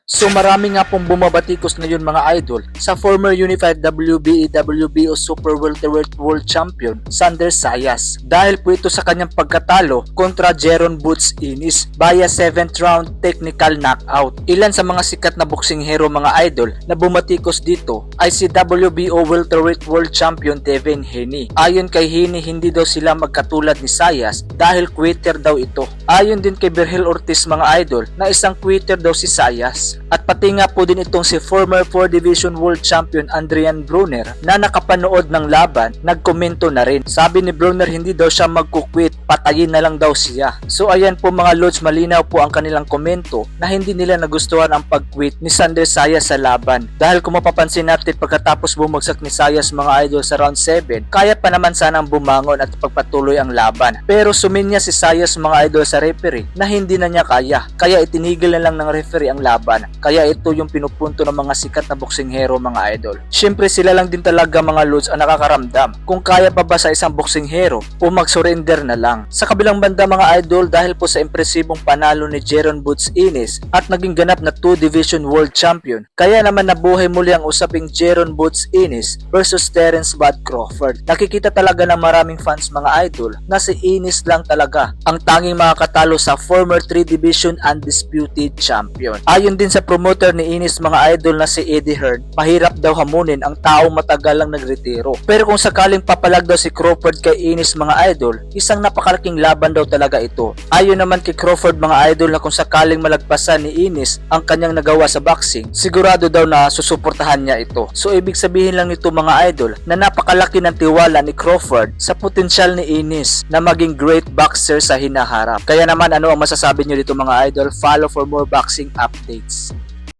So marami nga pong bumabatikos ngayon mga idol sa former Unified WBA, WBO Super Welterweight World Champion Sander Sayas dahil po ito sa kanyang pagkatalo kontra Jeron Boots Ennis via 7th round technical knockout. Ilan sa mga sikat na boxing hero mga idol na bumatikos dito ay si WBO Welterweight World Champion Devin Haney. Ayon kay Haney, hindi daw sila magkatulad ni Sayas dahil quitter daw ito. Ayon din kay Berhel Ortiz mga idol na isang quitter daw si Sayas. At pati nga po din itong si former 4 Division World Champion Adrian Broner na nakapanood ng laban, nagkomento na rin. Sabi ni Broner hindi daw siya magkukwit, patayin na lang daw siya. So ayan po mga lods, malinaw po ang kanilang komento na hindi nila nagustuhan ang pag-quit ni Sander Sayas sa laban. Dahil kung mapapansin natin pagkatapos bumagsak ni Sayas mga idol sa round 7, kaya pa naman sanang bumangon at pagpatuloy ang laban. Pero suminya si Sayas mga idol sa referee na hindi na niya kaya itinigil na lang ng referee ang laban. Kaya ito yung pinupunto ng mga sikat na boxing hero mga idol. Siyempre sila lang din talaga mga lods ang nakakaramdam kung kaya pa ba sa isang boxing hero o mag-surrender na lang. Sa kabilang banda mga idol, dahil po sa impresibong panalo ni Jeron Boots Ennis at naging ganap na 2 Division World Champion, kaya naman nabuhay muli ang usaping Jeron Boots Ennis versus Terence Bud Crawford. Nakikita talaga ng maraming fans mga idol na si Ennis lang talaga ang tanging makakatalo sa former 3 Division undisputed champion. Ayon din sa promoter ni Ennis mga idol na si Eddie Hearn, mahirap daw hamunin ang taong matagal lang nagretiro. Pero kung sakaling papalag daw si Crawford kay Ennis mga idol, isang napakalaking laban daw talaga ito. Ayon naman kay Crawford mga idol na kung sakaling malagpasan ni Ennis ang kanyang nagawa sa boxing, sigurado daw na susuportahan niya ito. So ibig sabihin lang nito mga idol na napakalaki ng tiwala ni Crawford sa potensyal ni Ennis na maging great boxer sa hinaharap. Kaya naman ano ang masasabi niyo dito mga idol? Follow for more boxing updates.